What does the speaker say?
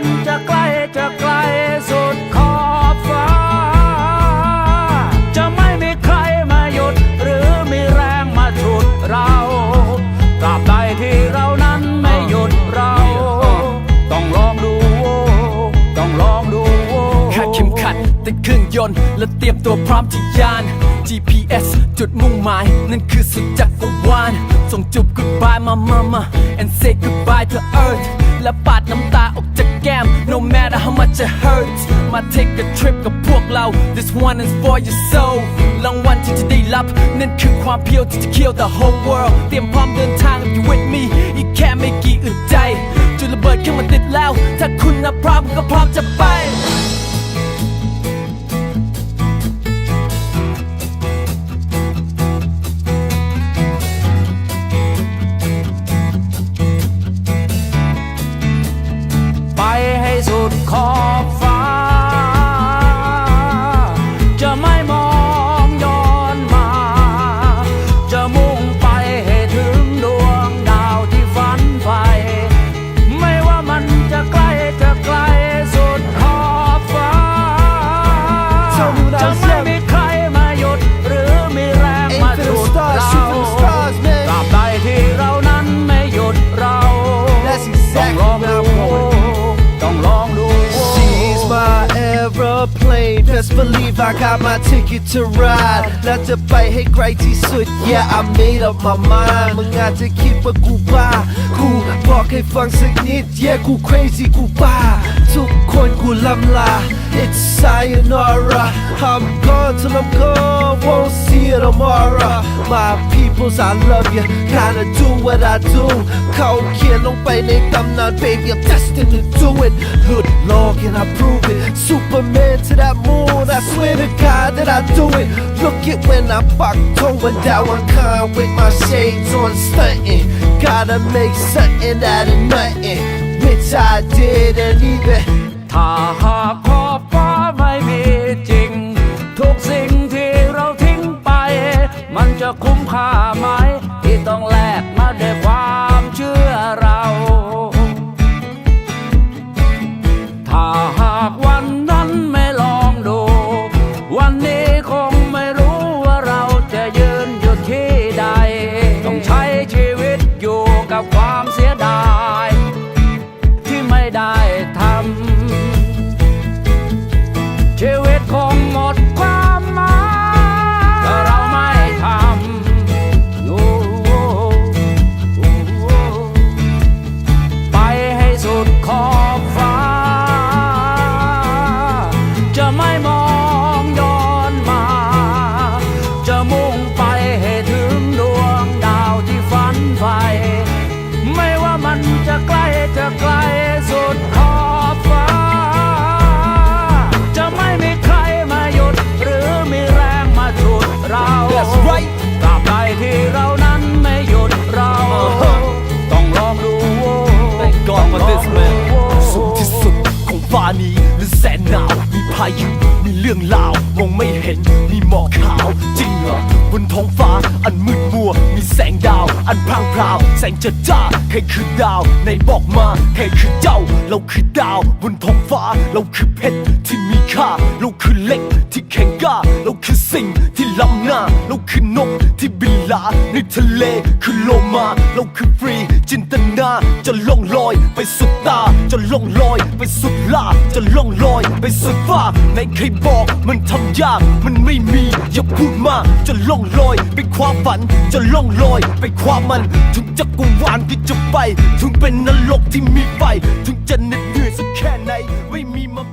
มันจะใกล้สุดขอบฟ้าจะไม่มีใครมาหยุดหรือมีแรงมาฉุดเราตราบใดที่เรานั้นไม่หยุดเราต้องลองดูคาดเข็มขัดติดเครื่องยนต์และเตรียมตัวพร้อมที่ยาน GPS จุดมุ่งหมายนั่นคือสุดจักรวาลส่งจูบ goodbye mama and say goodbye to earth และปาดน้ำตาออกจากแก้ม no matter how much it hurts มา take a trip กับพวกเรา this one is for your soul รางวัลที่จะได้รับนั่นคือความเพียวที่จะเคี่ยว the whole world เตรียมพร้อมเดินทาง if you with me อีกแค่ไม่กี่อึดใจจุดระเบิดขึ้นมาติดแล้วถ้าคุณนับพร้อมก็พร้อมจะไปไปให้สุดขอบฟ้าจะไม่มองย้อนมาจะมุ่งไปให้ถึงดวงดาวที่ฝันใฝ่ไม่ว่ามันจะไกลสุดขอบฟ้าจะไม่มีใครมาหยุดหรือมีแรงมาฉุดเราตราบใดที่เรานั้นไม่หยุดเราต้องลองดู She's my aeroplane Best believe I got my ticket to ride และจะไปให้ไกลที่สุด Yeah I made up my mind มึงอาจจะคิดว่ากูบ้ากูบอกให้ฟังสักนิด Yeah กู crazy กูบ้าทุกคนกูลำลา It's sayonara I'm gone till I'm gone Won't see you tomorrow My peoples I love you Gotta do what I do เขาเขียนลงไปในตำนาน Baby I'm destined to do it หลุดโลก and I prove it Superman to that moon I swear to God that I do it Look it when I fuck going down one kind With my shades on stunting Gotta make something out of nothing Which I did and even ถ้าหากขอบฟ้าไม่มีจริงทุกสิ่งที่เราทิ้งไปมันจะคุ้มค่าไหมที่ต้องแลกมาด้วยความเชื่อเราถ้าหากวันนั้นไม่ลองดูวันนี้คงไม่รู้ว่าเราจะยืนอยู่ที่ใดต้องใช้ชีวิตอยู่กับความเสียดายที่ไม่ได้ทำชีวิตคงหมดความหมายถ้าเราไม่ทำไปให้สุดขอบฟ้าจะไม่มองย้อนมาจะมุ่งไปให้ถึงดวงดาวที่ฝันใฝ่ไม่ว่ามันจะใกล้สุดขอบฟ้าจะไม่มีใครมาหยุดหรือมีแรงมาฉุดเราตราบใดที่เรานั้นไม่หยุดเราต้องลองดู Thank God for this man สุดที่สุดของฟ้านี้หรือแสนหนาวมีพายุมีเรื่องราวมองไม่เห็นมีหมอกขาวจริงเหรอบนท้องฟ้าอันมืดมัวมีแสงดาวอันพร่างพราวแสงจัดจ้าใครคือดาวในบอกมาใครคือเจ้าเราคือดาวบนท้องฟ้าเราคือเพชรที่มีค่าเราคือเหล็กที่แข็งกล้าเราคือสิ่งที่ล้ำหน้าเราคือนกที่บินลาในทะเลคือโลมาเราคือฟรีจินตนาจะล่องลอยไปสุดตาจะล่องลอยไปสุดลาจะล่องลอยไปสุดฟ้าในใครบอกมันทำยากมันไม่มีอย่าพูดมากจะล่องลอยไปความฝันจะล่องลอยไปความมันถึงจักรวาลที่จะไปถึงเป็นนรกที่มีไฟถึงจะเหน็ดเหนื่อยสักแค่ไหนไม่มีมา